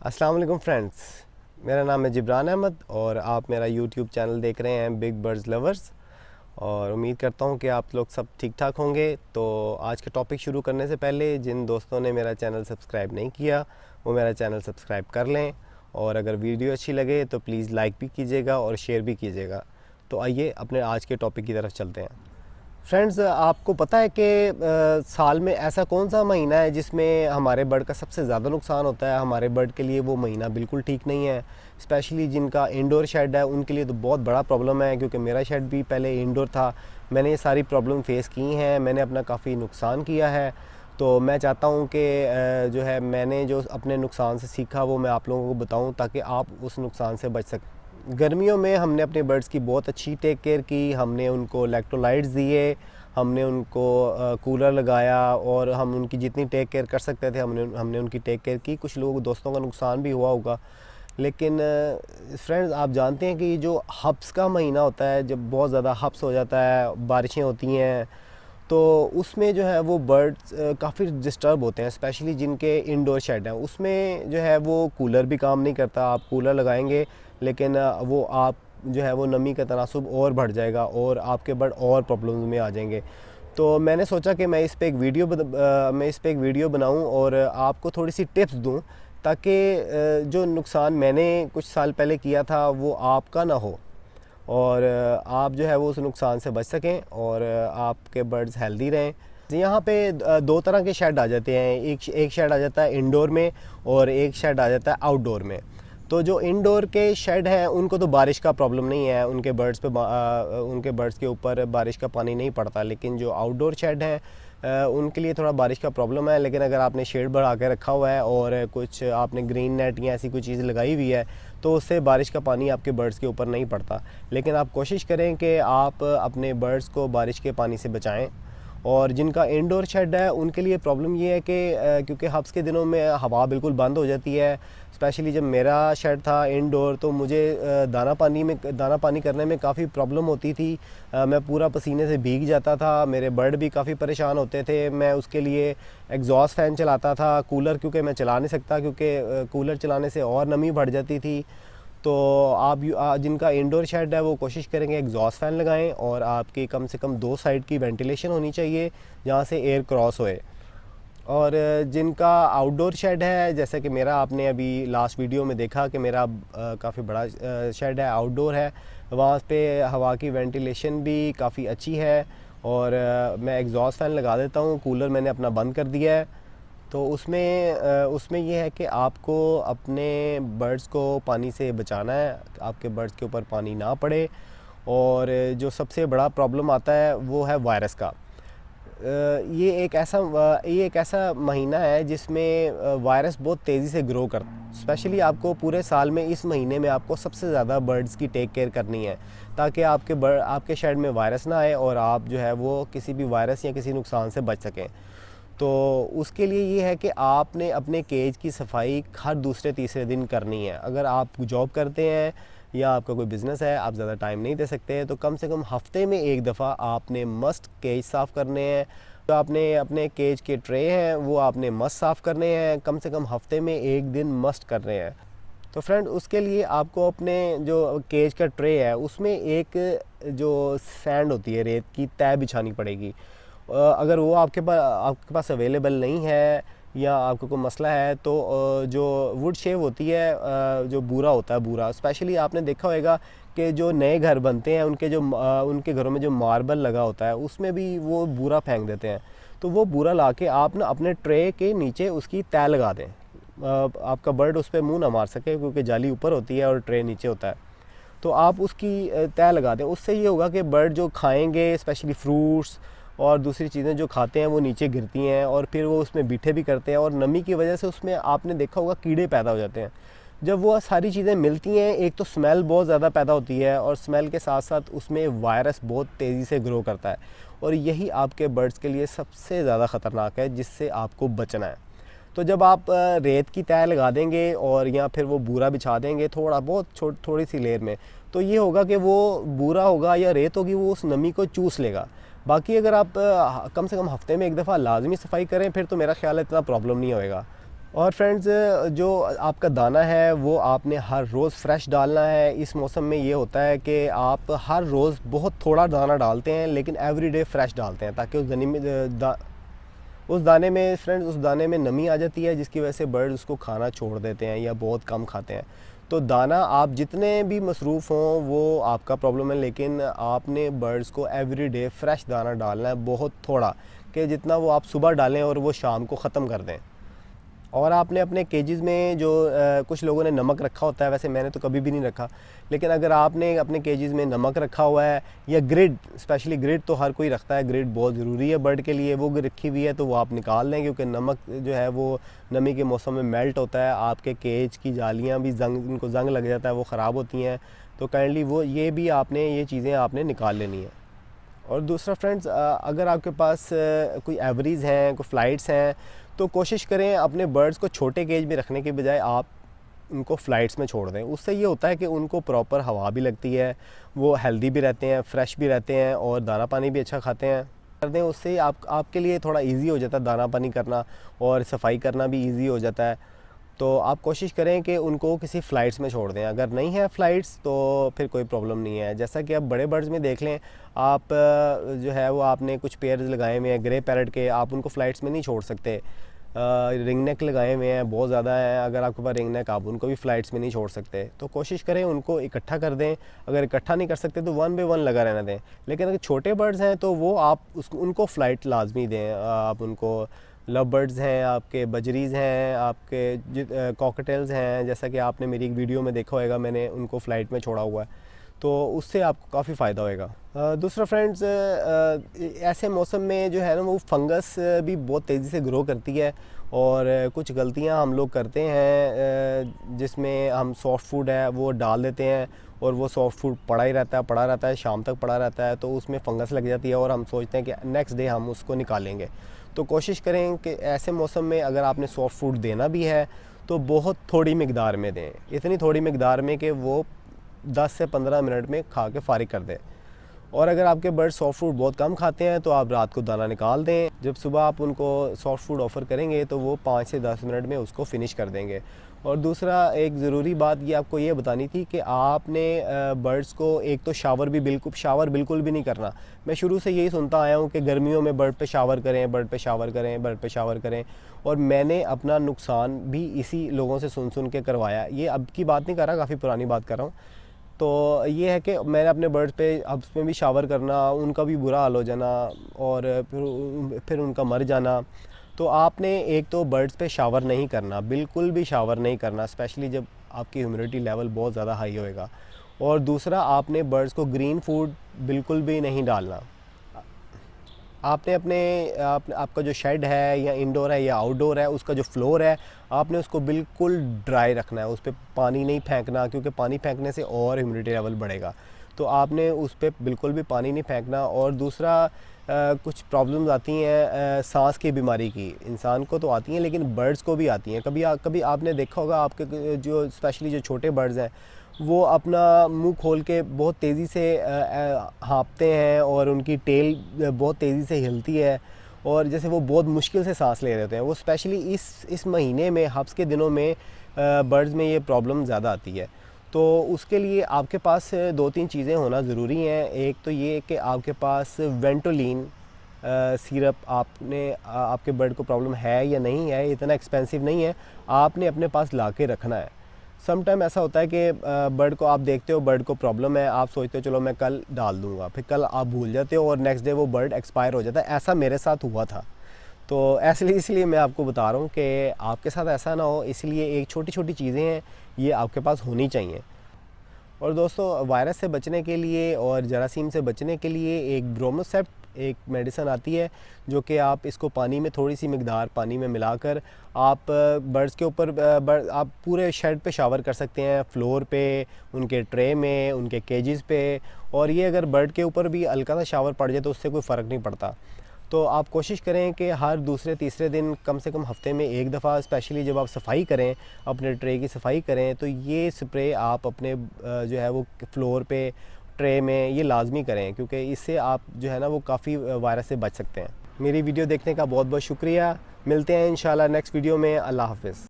अस्सलाम वालेकुम फ्रेंड्स, मेरा नाम है जिब्रान अहमद और आप मेरा यूट्यूब चैनल देख रहे हैं बिग बर्ड्स लवर्स। और उम्मीद करता हूं कि आप लोग सब ठीक ठाक होंगे। तो आज का टॉपिक शुरू करने से पहले जिन दोस्तों ने मेरा चैनल सब्सक्राइब नहीं किया वो मेरा चैनल सब्सक्राइब कर लें, और अगर वीडियो अच्छी लगे तो प्लीज़ लाइक भी कीजिएगा और शेयर भी कीजिएगा। तो आइए अपने आज के टॉपिक की तरफ चलते हैं। फ्रेंड्स, आपको पता है कि साल में ऐसा कौन सा महीना है जिसमें हमारे बर्ड का सबसे ज़्यादा नुकसान होता है? हमारे बर्ड के लिए वो महीना बिल्कुल ठीक नहीं है। स्पेशली जिनका इंडोर शेड है उनके लिए तो बहुत बड़ा प्रॉब्लम है, क्योंकि मेरा शेड भी पहले इंडोर था। मैंने ये सारी प्रॉब्लम फेस की हैं, मैंने अपना काफ़ी नुकसान किया है। तो मैं चाहता हूँ कि जो है मैंने जो अपने नुकसान से सीखा वो मैं आप लोगों को बताऊँ, ताकि आप उस नुकसान से बच सकें। गर्मियों में हमने अपने बर्ड्स की बहुत अच्छी टेक केयर की। हमने उनको इलेक्ट्रोलाइट्स दिए, हमने उनको कूलर लगाया, और हम उनकी जितनी टेक केयर कर सकते थे हमने उनकी टेक केयर की। कुछ लोगों दोस्तों का नुकसान भी हुआ होगा, लेकिन फ्रेंड्स आप जानते हैं कि जो हब्स का महीना होता है, जब बहुत ज़्यादा हब्स हो जाता है, बारिशें होती हैं, तो उसमें जो है वो बर्ड्स काफ़ी डिस्टर्ब होते हैं। स्पेशली जिनके इंडोर शेड हैं उसमें जो है वो कूलर भी काम नहीं करता। आप कूलर लगाएंगे लेकिन वो आप जो है वो नमी का तनासुब और बढ़ जाएगा और आपके बर्ड और प्रॉब्लम्स में आ जाएंगे। तो मैंने सोचा कि मैं इस पे एक वीडियो बनाऊं और आपको थोड़ी सी टिप्स दूं, ताकि जो नुकसान मैंने कुछ साल पहले किया था वो आपका ना हो, और आप जो है वो उस नुकसान से बच सकें और आपके बर्ड्स हेल्दी रहें। यहाँ पे दो तरह के शेड आ जाते हैं। एक शेड आ जाता है इंडोर में और एक शेड आ जाता है आउटडोर में। तो जो इंडोर के शेड हैं उनको तो बारिश का प्रॉब्लम नहीं है, उनके बर्ड्स के ऊपर बारिश का पानी नहीं पड़ता। लेकिन जो आउटडोर शेड हैं उनके लिए थोड़ा बारिश का प्रॉब्लम है। लेकिन अगर आपने शेड बढ़ा के रखा हुआ है और कुछ आपने ग्रीन नेट या ऐसी कोई चीज़ लगाई हुई है तो उससे बारिश का पानी आपके बर्ड्स के ऊपर नहीं पड़ता। लेकिन आप कोशिश करें कि आप अपने बर्ड्स को बारिश के पानी से बचाएं। और जिनका इंडोर शेड है उनके लिए प्रॉब्लम ये है कि क्योंकि हब्स के दिनों में हवा बिल्कुल बंद हो जाती है। स्पेशली जब मेरा शेड था इंडोर तो मुझे दाना पानी करने में काफ़ी प्रॉब्लम होती थी। मैं पूरा पसीने से भीग जाता था, मेरे बर्ड भी काफ़ी परेशान होते थे। मैं उसके लिए एग्जॉस्ट फ़ैन चलाता था, कूलर क्योंकि मैं चला नहीं सकता, क्योंकि कूलर चलाने से और नमी बढ़ जाती थी। तो आप जिनका इंडोर शेड है वो कोशिश करेंगे एग्जॉस्ट फ़ैन लगाएं, और आपकी कम से कम 2 साइड की वेंटिलेशन होनी चाहिए जहाँ से एयर क्रॉस होए। और जिनका आउटडोर शेड है, जैसे कि मेरा, आपने अभी लास्ट वीडियो में देखा कि मेरा काफ़ी बड़ा शेड है, आउटडोर है। वहाँ पे हवा की वेंटिलेशन भी काफ़ी अच्छी है, और मैं एग्जॉस्ट फ़ैन लगा देता हूँ। कूलर मैंने अपना बंद कर दिया है। तो उसमें ये है कि आपको अपने बर्ड्स को पानी से बचाना है, आपके बर्ड्स के ऊपर पानी ना पड़े। और जो सबसे बड़ा प्रॉब्लम आता है वो है वायरस का। ये एक ऐसा महीना है जिसमें वायरस बहुत तेज़ी से ग्रो करता है। स्पेशली आपको पूरे साल में इस महीने में आपको सबसे ज़्यादा बर्ड्स की टेक केयर करनी है, ताकि आपके शेड में वायरस ना आए और आप जो है वो किसी भी वायरस या किसी नुकसान से बच सकें। तो उसके लिए ये है कि आपने अपने केज की सफाई हर दूसरे तीसरे दिन करनी है। अगर आप जॉब करते हैं या आपका कोई बिज़नेस है, आप ज़्यादा टाइम नहीं दे सकते, तो कम से कम हफ्ते में एक दफ़ा आपने मस्ट केज साफ़ करने हैं। तो आपने अपने केज के ट्रे हैं वो आपने मस्ट साफ़ करने हैं, कम से कम हफ्ते में एक दिन मस्ट करने हैं। तो फ्रेंड, उसके लिए आपको अपने जो केज का ट्रे है उसमें एक जो सैंड होती है, रेत की तह बिछानी पड़ेगी। अगर वो आपके पास अवेलेबल नहीं है या आपको कोई मसला है तो जो वुड शेव होती है, जो बूरा होता है, बूरा, स्पेशली आपने देखा होगा कि जो नए घर बनते हैं उनके घरों में जो मार्बल लगा होता है उसमें भी वो बूरा फेंक देते हैं। तो वो बूरा ला के आप ना अपने ट्रे के नीचे उसकी तह लगा दें। आपका बर्ड उस पर मुँह ना मार सके, क्योंकि जाली ऊपर होती है और ट्रे नीचे होता है। तो आप उसकी तह लगा दें। उससे ये होगा कि बर्ड जो खाएंगे, स्पेशली फ्रूट्स और दूसरी चीज़ें जो खाते हैं, वो नीचे गिरती हैं और फिर वो उसमें बीठे भी करते हैं, और नमी की वजह से उसमें आपने देखा होगा कीड़े पैदा हो जाते हैं। जब वो सारी चीज़ें मिलती हैं, एक तो स्मेल बहुत ज़्यादा पैदा होती है, और स्मेल के साथ साथ उसमें वायरस बहुत तेज़ी से ग्रो करता है, और यही आपके बर्ड्स के लिए सबसे ज़्यादा ख़तरनाक है, जिससे आपको बचना है। तो जब आप रेत की तह लगा देंगे और या फिर वो बूरा बिछा देंगे थोड़ा बहुत थोड़ी सी लेयर में, तो ये होगा कि वो बूरा होगा या रेत होगी वो उस नमी को चूस लेगा। बाकी अगर आप कम से कम हफ्ते में एक दफ़ा लाजमी सफाई करें फिर तो मेरा ख्याल है इतना प्रॉब्लम नहीं होएगा। और फ्रेंड्स, जो आपका दाना है वो आपने हर रोज़ फ्रेश डालना है। इस मौसम में ये होता है कि आप हर रोज़ बहुत थोड़ा दाना डालते हैं लेकिन एवरीडे फ्रेश डालते हैं, ताकि उस दाने में फ्रेंड्स, उस दाने में नमी आ जाती है, जिसकी वजह से बर्ड उसको खाना छोड़ देते हैं या बहुत कम खाते हैं। तो दाना आप जितने भी मसरूफ़ हों वो आपका प्रॉब्लम है, लेकिन आपने बर्ड्स को एवरीडे फ्रेश दाना डालना है, बहुत थोड़ा, कि जितना वो आप सुबह डालें और वो शाम को ख़त्म कर दें। और आपने अपने केजेस में जो कुछ लोगों ने नमक रखा होता है, वैसे मैंने तो कभी भी नहीं रखा, लेकिन अगर आपने अपने केजेस में नमक रखा हुआ है या ग्रिड, स्पेशली ग्रिड तो हर कोई रखता है, ग्रिड बहुत ज़रूरी है बर्ड के लिए, वो रखी हुई है तो वो आप निकाल लें, क्योंकि नमक जो है वो नमी के मौसम में मेल्ट होता है, आपके केज की जालियाँ भी उनको जंग लग जाता है, वो ख़राब होती हैं। तो काइंडली वो ये चीज़ें आपने निकाल लेनी है। और दूसरा फ्रेंड्स, अगर आपके पास कोई एवरीज हैं, कोई फ़्लाइट्स हैं, तो कोशिश करें अपने बर्ड्स को छोटे केज में रखने के बजाय आप उनको फ़्लाइट्स में छोड़ दें। उससे ये होता है कि उनको प्रॉपर हवा भी लगती है, वो हेल्दी भी रहते हैं, फ्रेश भी रहते हैं और दाना पानी भी अच्छा खाते हैं। कर दें उससे आपके लिए थोड़ा इजी हो जाता है दाना पानी करना, और सफाई करना भी इजी हो जाता है। तो आप कोशिश करें कि उनको किसी फ़्लाइट्स में छोड़ दें। अगर नहीं है फ़्लाइट्स तो फिर कोई प्रॉब्लम नहीं है। जैसा कि आप बड़े बर्ड्स में देख लें, आप जो है वो आपने कुछ पेयर्स लगाए हुए हैं ग्रे पैरट के, आप उनको फ़्लाइट्स में नहीं छोड़ सकते। रिंग नेक लगाए हुए हैं, बहुत ज़्यादा हैं, अगर आपके पास रिंग नेक, आप उनको भी फ़्लाइट्स में नहीं छोड़ सकते। तो कोशिश करें उनको इकट्ठा कर दें। अगर इकट्ठा नहीं कर सकते तो 1 बाय 1 लगा रहना दें। लेकिन अगर छोटे बर्ड्स हैं तो वो आप उनको फ़्लाइट लाजमी दें। आप उनको लव बर्ड्स हैं, आपके बजरीज़ हैं, आपके कॉकटेल्स हैं, जैसा कि आपने मेरी एक वीडियो में देखा होगा, मैंने उनको फ़्लाइट में छोड़ा हुआ है, तो उससे आपको काफ़ी फ़ायदा होएगा। दूसरा फ्रेंड्स, ऐसे मौसम में जो है ना वो फंगस भी बहुत तेज़ी से ग्रो करती है, और कुछ गलतियां हम लोग करते हैं जिसमें हम सॉफ्ट फूड है वो डाल देते हैं, और वो सॉफ्ट फूड पड़ा रहता है, शाम तक पड़ा रहता है, तो उसमें फंगस लग जाती है और हम सोचते हैं कि नेक्स्ट डे हम उसको निकालेंगे। तो कोशिश करें कि ऐसे मौसम में अगर आपने सॉफ्ट फूड देना भी है तो बहुत थोड़ी मकदार में दें, इतनी थोड़ी मकदार में कि वो 10 से 15 मिनट में खा के फारिग कर दें। और अगर आपके बर्ड सॉफ्ट फूड बहुत कम खाते हैं तो आप रात को दाना निकाल दें। जब सुबह आप उनको सॉफ्ट फूड ऑफ़र करेंगे तो वो 5 से 10 मिनट में उसको फ़िनिश कर देंगे। और दूसरा एक ज़रूरी बात ये आपको ये बतानी थी कि आपने बर्ड्स को एक तो शावर बिल्कुल भी नहीं करना। मैं शुरू से यही सुनता आया हूँ कि गर्मियों में बर्ड पे शावर करें, बर्ड पे शावर करें, और मैंने अपना नुकसान भी इसी लोगों से सुन के करवाया। ये अब की बात नहीं कर रहा, काफ़ी पुरानी बात कर रहा हूँ। तो ये है कि मैंने अपने बर्ड्स पे हब्स में भी शावर करना, उनका भी बुरा हाल हो जाना, और फिर उनका मर जाना। तो आपने एक तो बर्ड्स पे शावर नहीं करना, बिल्कुल भी शावर नहीं करना, स्पेशली जब आपकी ह्यूमिडिटी लेवल बहुत ज़्यादा हाई होएगा। और दूसरा, आपने बर्ड्स को ग्रीन फूड बिल्कुल भी नहीं डालना। आपने आपका जो शेड है या इंडोर है या आउटडोर है, उसका जो फ्लोर है आपने उसको बिल्कुल ड्राई रखना है, उस पर पानी नहीं फेंकना, क्योंकि पानी फेंकने से और ह्यूमिडिटी लेवल बढ़ेगा। तो आपने उस पर बिल्कुल भी पानी नहीं फेंकना। और दूसरा, कुछ प्रॉब्लम्स आती हैं सांस की बीमारी की, इंसान को तो आती हैं लेकिन बर्ड्स को भी आती हैं। कभी आपने देखा होगा, आपके जो स्पेशली जो छोटे बर्ड्स हैं वो अपना मुंह खोल के बहुत तेज़ी से हाँफते हैं, और उनकी टेल बहुत तेज़ी से हिलती है, और जैसे वो बहुत मुश्किल से सांस ले रहे होते हैं। वो स्पेशली इस महीने में, हब्स के दिनों में बर्ड्स में ये प्रॉब्लम ज़्यादा आती है। तो उसके लिए आपके पास 2-3 चीज़ें होना ज़रूरी हैं। एक तो ये कि आपके पास वेंटोलिन सिरप, आपके बर्ड को प्रॉब्लम है या नहीं है, इतना एक्सपेंसिव नहीं है, आपने अपने पास ला के रखना है। सम टाइम ऐसा होता है कि बर्ड को आप देखते हो, बर्ड को प्रॉब्लम है, आप सोचते हो चलो मैं कल डाल दूंगा, फिर कल आप भूल जाते हो और नेक्स्ट डे वो बर्ड एक्सपायर हो जाता है। ऐसा मेरे साथ हुआ था। तो इसलिए मैं आपको बता रहा हूँ कि आपके साथ ऐसा ना हो, इसलिए एक छोटी छोटी चीज़ें हैं ये आपके पास होनी चाहिए। और दोस्तों, वायरस से बचने के लिए और जरासीम से बचने के लिए एक ब्रोमोसेप्ट एक मेडिसिन आती है, जो कि आप इसको पानी में, थोड़ी सी मकदार पानी में मिलाकर आप बर्ड्स के ऊपर आप पूरे शेड पे शावर कर सकते हैं, फ्लोर पे, उनके ट्रे में, उनके केजेस पे। और ये अगर बर्ड के ऊपर भी हल्का सा शावर पड़ जाए तो उससे कोई फ़र्क नहीं पड़ता। तो आप कोशिश करें कि हर दूसरे तीसरे दिन, कम से कम हफ्ते में एक दफ़ा, स्पेशली जब आप सफाई करें, अपने ट्रे की सफाई करें, तो ये स्प्रे आप अपने जो है वो फ्लोर पे, ट्रे में ये लाजमी करें, क्योंकि इससे आप जो है ना वो काफ़ी वायरस से बच सकते हैं। मेरी वीडियो देखने का बहुत बहुत शुक्रिया। मिलते हैं इंशाल्लाह नेक्स्ट वीडियो में। अल्लाह हाफ़िज़।